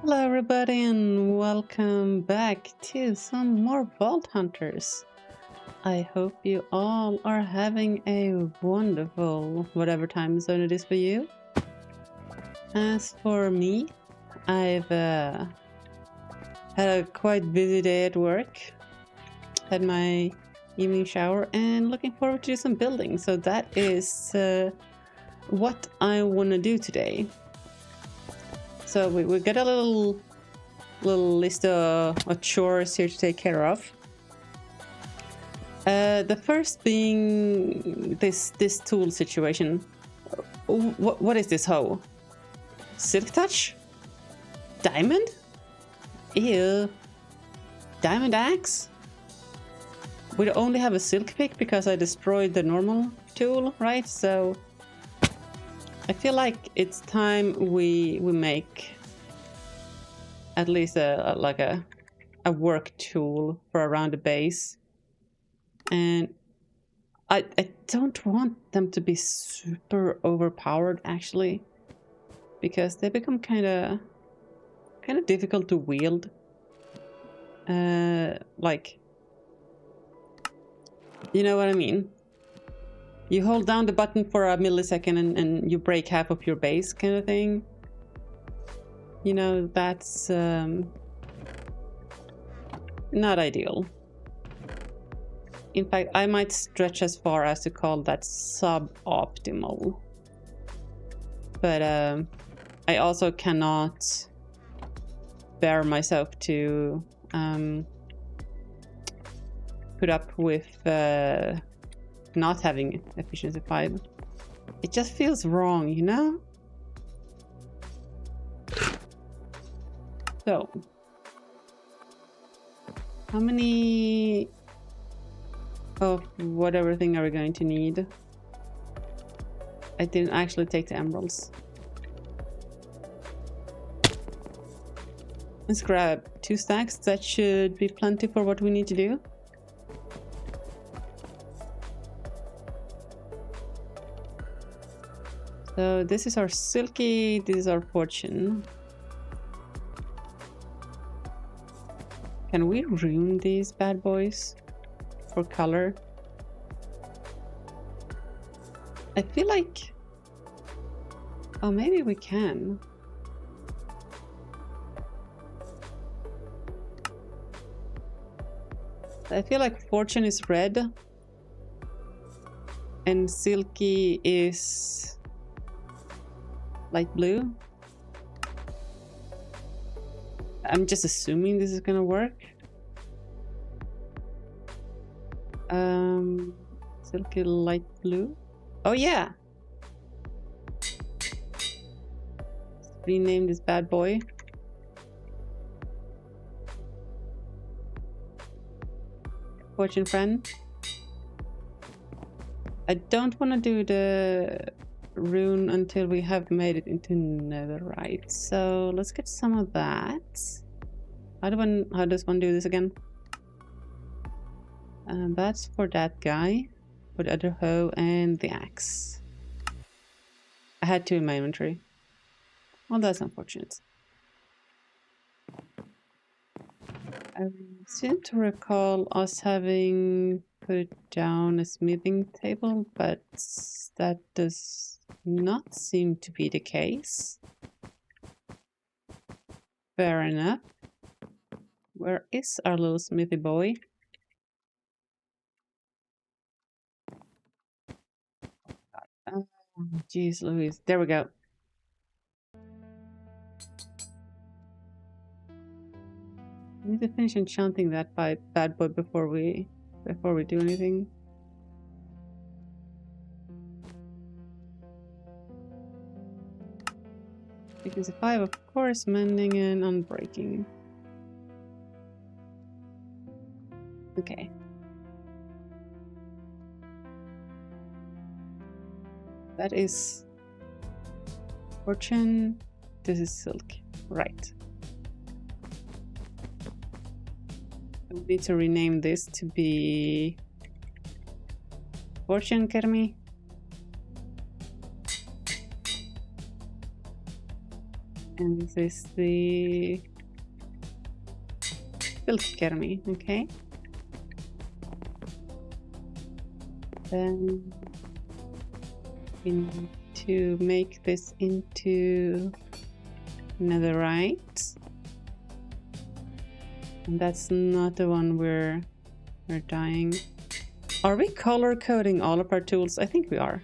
Hello everybody and welcome back to some more Vault Hunters. I hope you all are having a wonderful whatever time zone it is for you. As for me, I've had a quite busy day at work, had my evening shower and looking forward to do some building. So that is what I want to do today. So we got a little list of chores here to take care of. The first being this tool situation. What is this hoe? Silk touch? Diamond? Ew. Diamond axe? We only have a silk pick because I destroyed the normal tool, right? So I feel like it's time we make at least a work tool for around the base. And I don't want them to be super overpowered actually, because they become kind of difficult to wield. Like, you know what I mean? You hold down the button for a millisecond and you break half of your base kind of thing. You know, that's not ideal. In fact, I might stretch as far as to call that suboptimal. But I also cannot bear myself to put up with not having efficiency 5. It just feels wrong, you know? So, how many of whatever thing are we going to need? I didn't actually take the emeralds. Let's grab 2 stacks. That should be plenty for what we need to do. So this is our silky, this is our fortune. Can we rune these bad boys for color? I feel like... oh, maybe we can. I feel like fortune is red and silky is light blue. I'm just assuming this is gonna work. Silky light blue. Oh yeah. Let's rename this bad boy. Fortune friend. I don't want to do the rune until we have made it into netherite. So let's get some of that. How does one do this again? That's for that guy, for the other hoe and the axe. I had 2 in my inventory. Well, that's unfortunate. I seem to recall us having put down a smithing table, but that does not seem to be the case. Fair enough. Where is our little smithy boy? Oh, jeez Louise. There we go. I need to finish enchanting that bad boy before we do anything. Because if I have, of course, mending and unbreaking. Okay. That is fortune. This is silk. Right. We need to rename this to be fortune Kermi. And this is the Silkkermi, okay. Then we need to make this into netherite. And that's not the one we're dyeing. Are we color coding all of our tools? I think we are.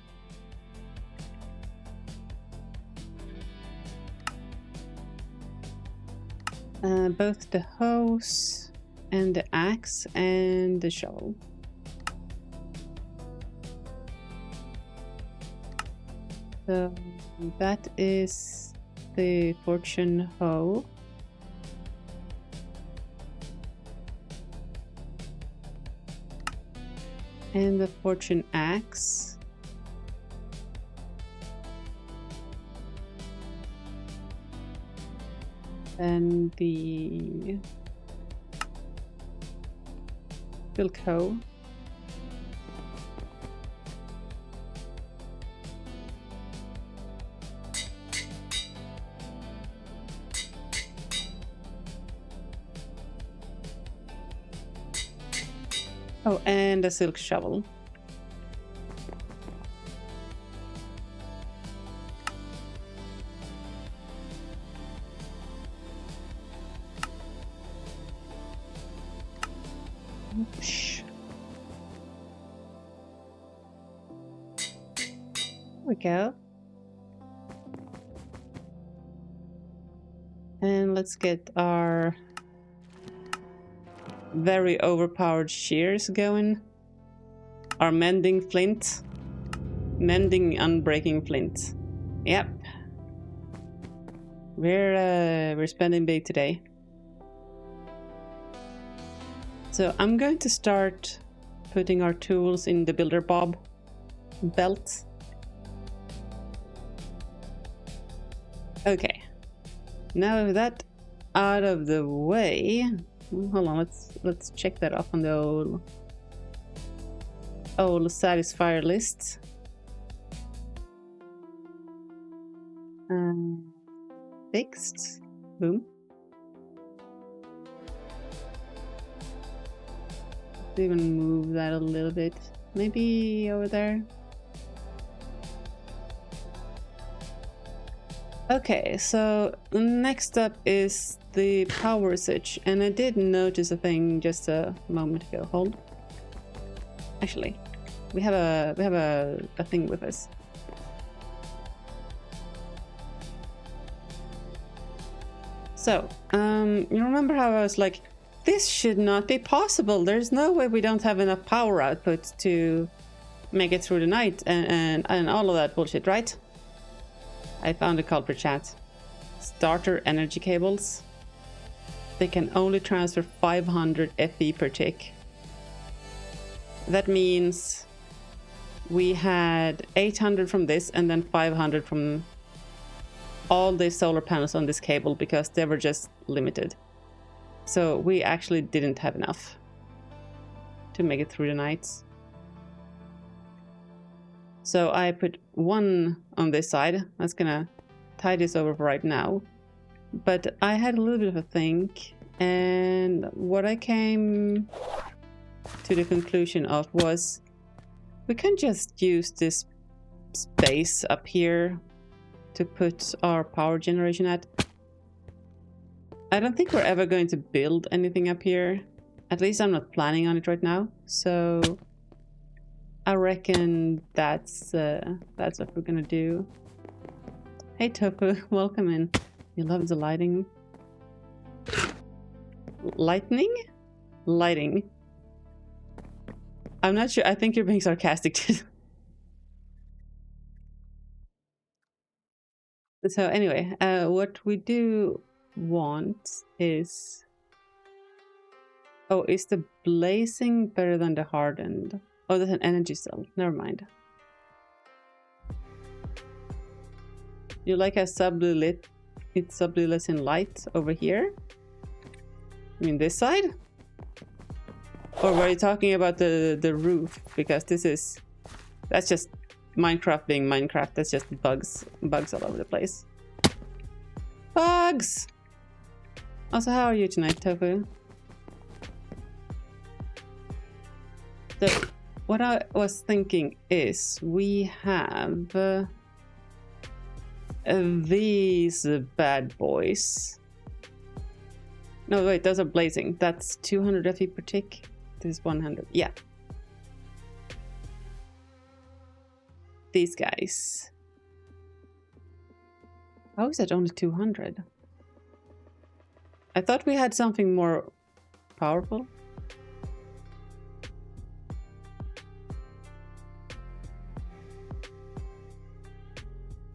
Both the hose and the axe and the shovel. So that is the fortune hoe. And the fortune axe. And the silk hoe. Oh, and a silk shovel. Oops. There we go. And let's get our very overpowered shears going. Our mending flint. Mending unbreaking flint. Yep. We're spending big today. So I'm going to start putting our tools in the builder bob belt. Okay. Now with that out of the way, hold on, let's check that off on the old satisfier list. Fixed. Boom. Let's even move that a little bit. Maybe over there. Okay, so next up is the power switch, and I did notice a thing just a moment ago. Hold. Actually, we have a thing with us. So, you remember how I was like, this should not be possible. There's no way we don't have enough power output to make it through the night and all of that bullshit, right? I found a culprit, chat. Starter energy cables. They can only transfer 500 FE per tick. That means we had 800 from this and then 500 from all the solar panels on this cable because they were just limited. So we actually didn't have enough to make it through the night. So I put one on this side. That's gonna tie this over for right now. But I had a little bit of a think, and what I came to the conclusion of was we can just use this space up here to put our power generation at. I don't think we're ever going to build anything up here. At least I'm not planning on it right now. So I reckon that's what we're gonna do. Hey Tofu, welcome in. You love the lighting. Lightning? Lighting. I'm not sure. I think you're being sarcastic. So anyway, what we do want is... Oh, is the blazing better than the hardened? Oh, that's an energy cell. Never mind. You like a subtly lit? It's subtly less in light over here? I mean this side? Or were you talking about the roof? Because this is... That's just Minecraft being Minecraft. That's just bugs all over the place. Bugs! Also, how are you tonight, Tofu? So, what I was thinking is we have these bad boys. No, wait, those are blazing. That's 200 FE per tick. This is 100. Yeah. These guys. How is it only 200? I thought we had something more powerful.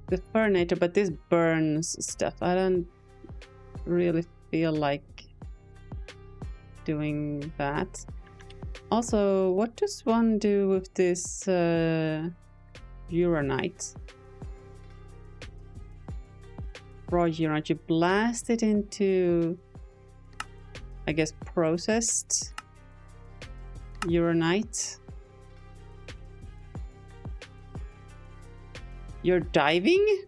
The Furnator, but this burns stuff. I don't really feel like doing that. Also, what does one do with this uranite? Raw uranite. You blast it into, I guess, processed uranite. You're diving?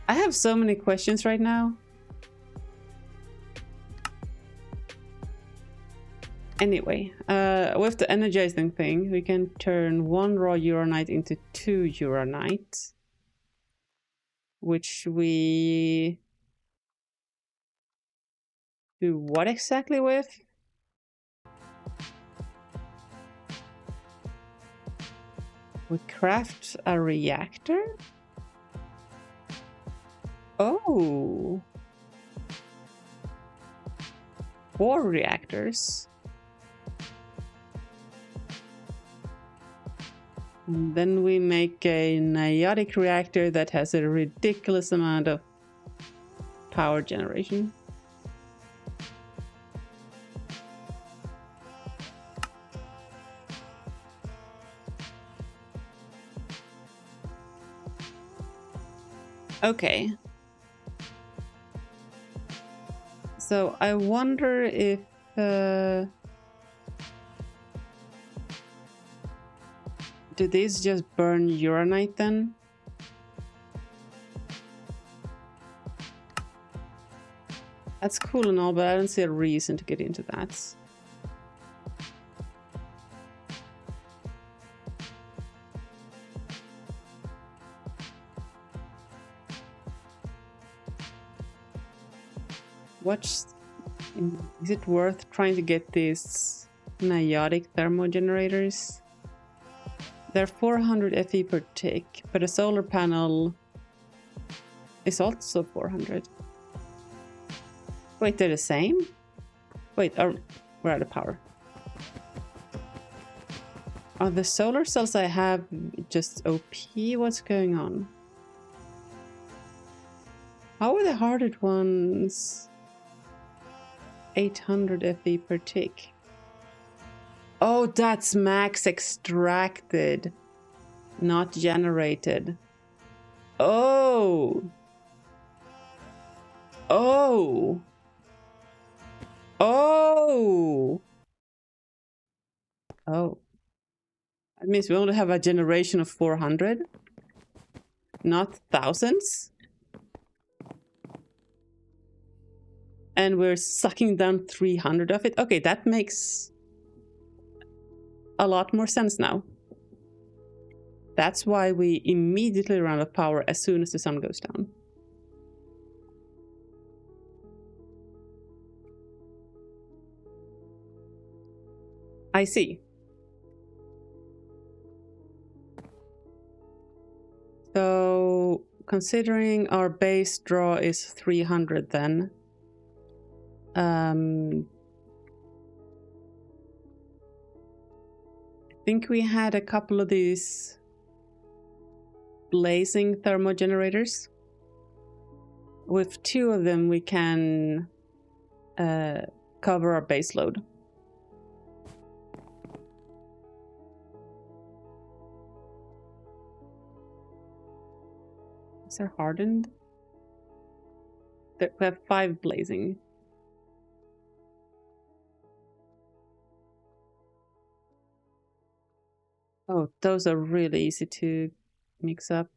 I have so many questions right now. Anyway, with the energizing thing, we can turn 1 raw uranite into 2 uranite. Which we do what exactly with? We craft a reactor? Oh. 4 reactors. And then we make a niotic reactor that has a ridiculous amount of power generation. Okay. So I wonder if do these just burn uranite then? That's cool and all, but I don't see a reason to get into that. Is it worth trying to get these niotic thermogenerators? They're 400 FE per tick, but a solar panel is also 400. Wait, they're the same? Wait, we're out of power. Are the solar cells I have just OP? What's going on? How are the hearted ones 800 FE per tick? Oh, that's max extracted, not generated. Oh. Oh. Oh. Oh. That means we only have a generation of 400, not thousands. And we're sucking down 300 of it. Okay, that makes a lot more sense now. That's why we immediately run out of power as soon as the sun goes down. I see. So, considering our base draw is 300 then, I think we had a couple of these blazing thermogenerators. With 2 of them, we can cover our base load. Is there hardened? We have 5 blazing. Oh, those are really easy to mix up.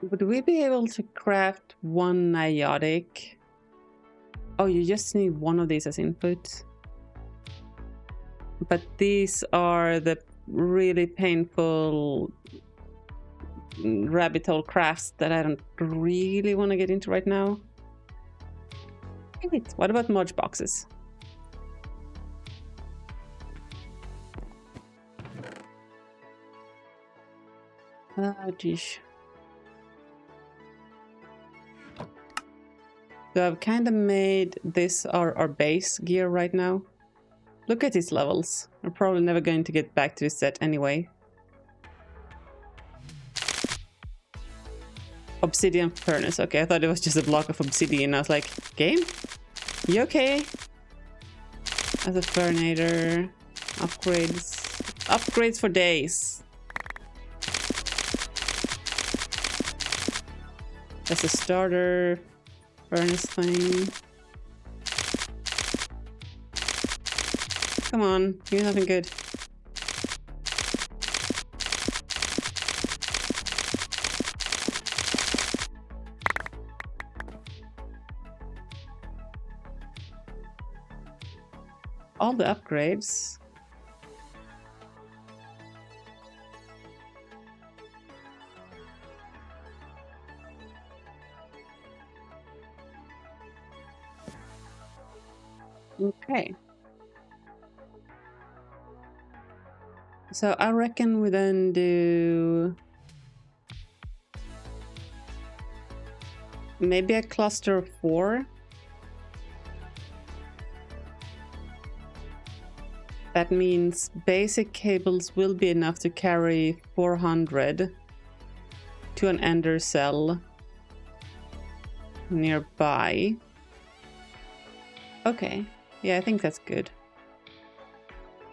Would we be able to craft one niotic? Oh, you just need one of these as input. But these are the really painful rabbit hole crafts that I don't really want to get into right now. Wait, what about mod boxes? Oh, geez. So I've kind of made this our base gear right now. Look at these levels. We're probably never going to get back to this set anyway. Obsidian furnace. Okay, I thought it was just a block of obsidian. I was like, game? You okay? As a furnator. Upgrades. Upgrades for days. That's a starter furnace thing. Come on, you're nothing good. All the upgrades. Okay. So I reckon we then do maybe a cluster of 4. That means basic cables will be enough to carry 400 to an ender cell nearby. Okay, yeah, I think that's good.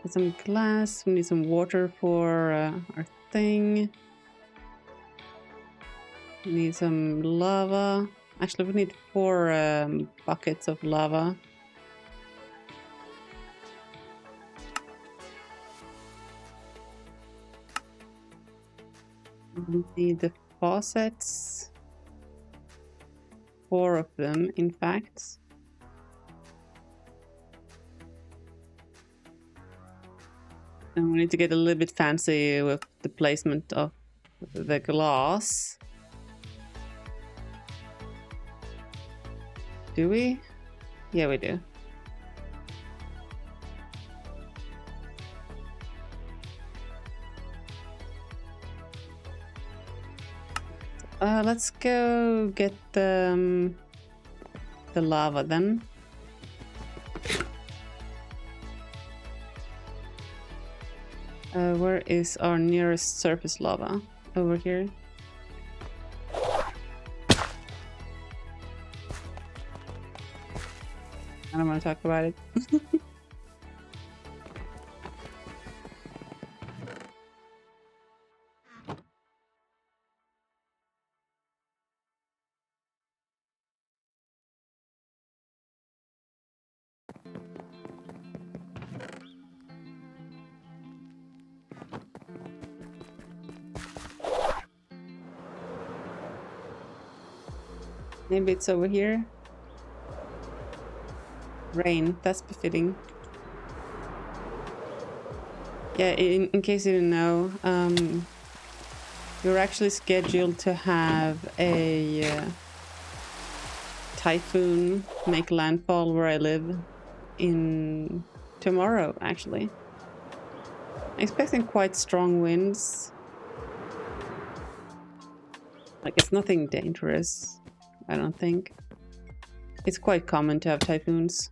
Some glass, we need some water for our thing. We need some lava. Actually, we need 4 buckets of lava. We need the faucets. 4 of them, in fact. And we need to get a little bit fancy with the placement of the glass. Do we? Yeah, we do. Let's go get the lava then. Where is our nearest surface lava? Over here. I don't want to talk about it. Maybe it's over here. Rain, that's befitting. Yeah, in case you didn't know, you're actually scheduled to have a typhoon make landfall where I live in tomorrow, actually. I'm expecting quite strong winds. Like, it's nothing dangerous, I don't think. It's quite common to have typhoons.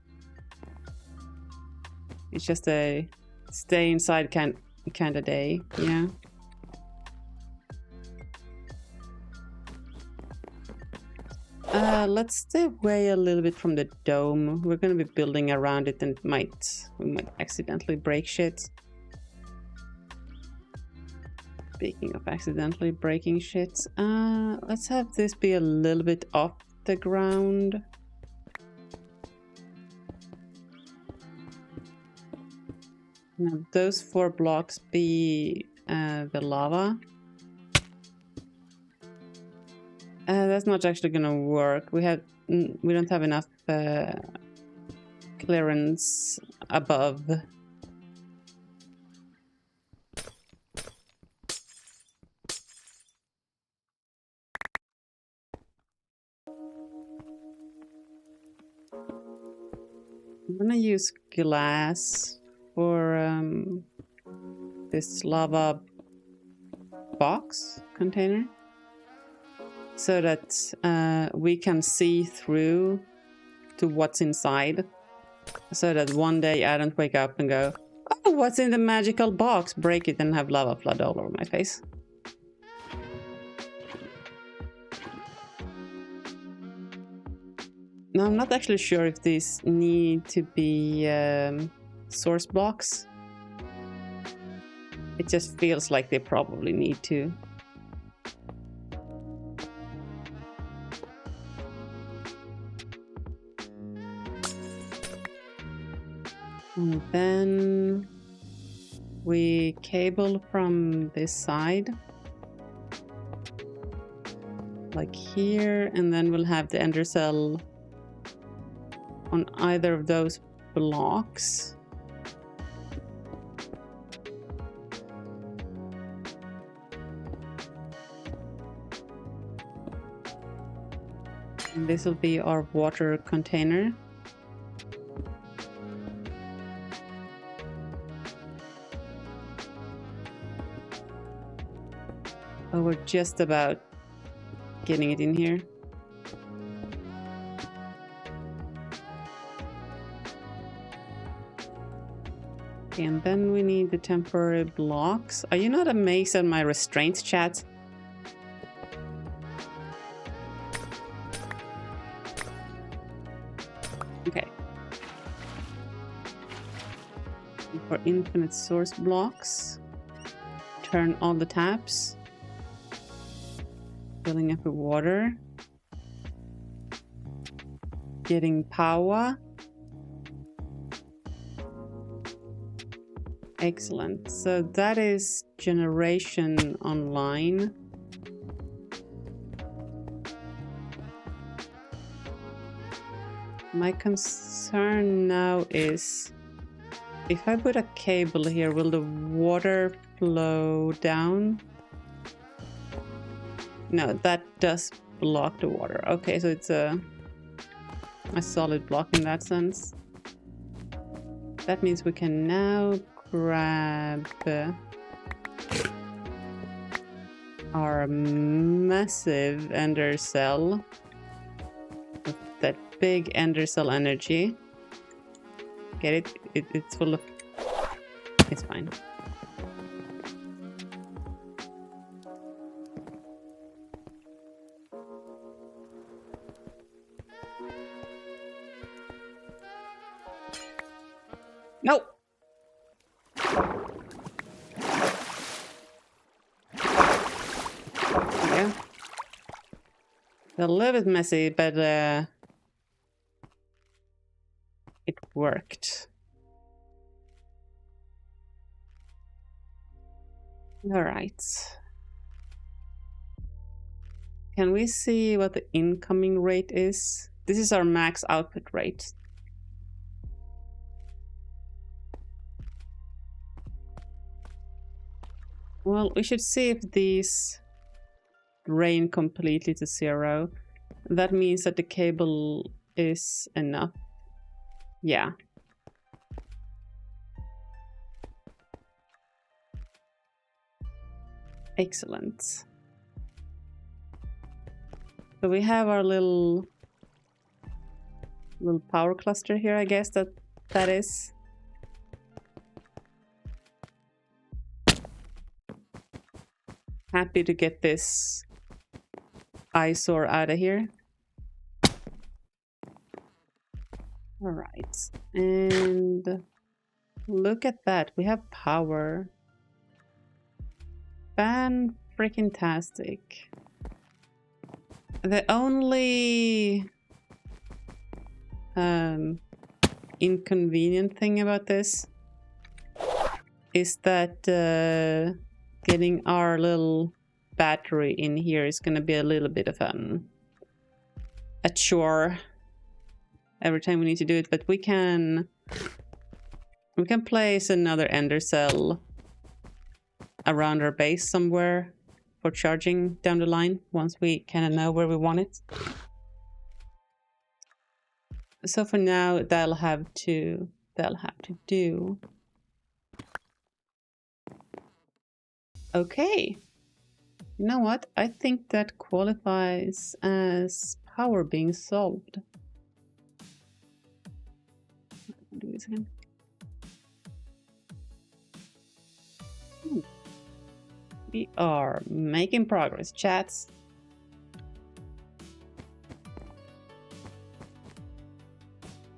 It's just a stay inside kind of day, yeah. Let's stay away a little bit from the dome. We're gonna be building around it and we might accidentally break shit. Speaking of accidentally breaking shit, let's have this be a little bit off the ground. Now those 4 blocks be the lava. That's not actually gonna work. We don't have enough clearance above. I'm gonna use glass for this lava box container so that we can see through to what's inside, so that one day I don't wake up and go, oh, what's in the magical box, break it and have lava flood all over my face. Now, I'm not actually sure if these need to be source blocks. It just feels like they probably need to. And then we cable from this side, like here, and then we'll have the ender cell on either of those blocks. And this will be our water container. Oh, we're just about getting it in here. Okay, and then we need the temporary blocks. Are you not amazed at my restraints, chat? Okay. For infinite source blocks, turn on the taps. Filling up with water. Getting power. Excellent. So that is generation online. My concern now is, if I put a cable here, will the water flow down? No, that does block the water. Okay, so it's a solid block in that sense. That means we can now grab our massive ender cell with that big ender cell energy. Get it? It's full of... It's fine. No! Yeah. A little bit messy, but it worked. Alright. Can we see what the incoming rate is? This is our max output rate. Well, we should see if these drain completely to 0. That means that the cable is enough. Yeah. Excellent. So we have our little power cluster here, I guess that is. Happy to get this eyesore out of here. All right, and look at that, we have power. Fan-freaking-tastic. The only inconvenient thing about this is that getting our little battery in here is gonna be a little bit of a chore every time we need to do it, but we can place another ender cell around our base somewhere for charging down the line once we kind of know where we want it. So for now, that'll have to do. Okay. You know what? I think that qualifies as power being solved. Do this again. We are making progress, chats.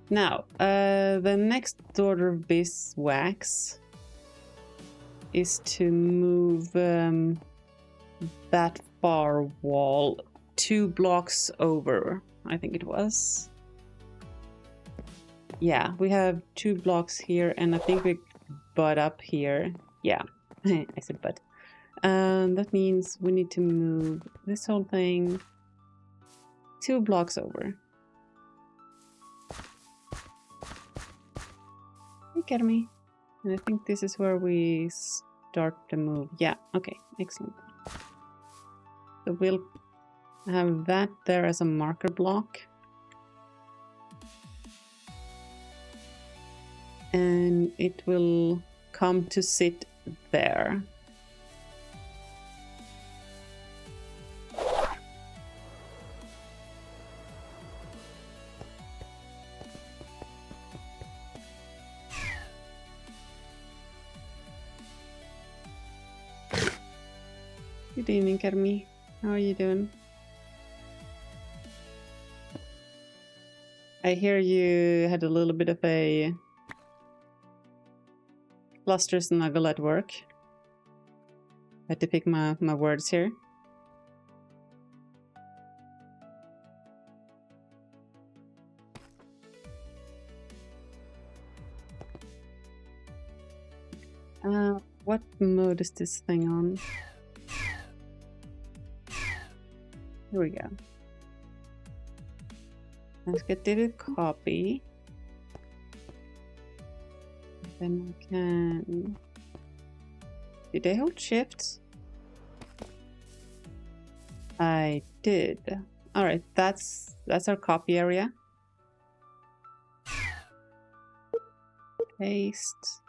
Now, the next order of beeswax is to move that far wall 2 blocks over, I think it was. Yeah, we have 2 blocks here, and I think we butt up here. Yeah, I said butt. That means we need to move this whole thing 2 blocks over. Look at me. And I think this is where we start the move. Yeah, okay, excellent. So we'll have that there as a marker block. And it will come to sit there. Good evening, Kermi. How are you doing? I hear you had a little bit of a cluster snuggle at work. I had to pick my words here. What mode is this thing on? Here we go. Let's get to copy. Then we can... Did I hold shift? I did. Alright, that's our copy area. Paste.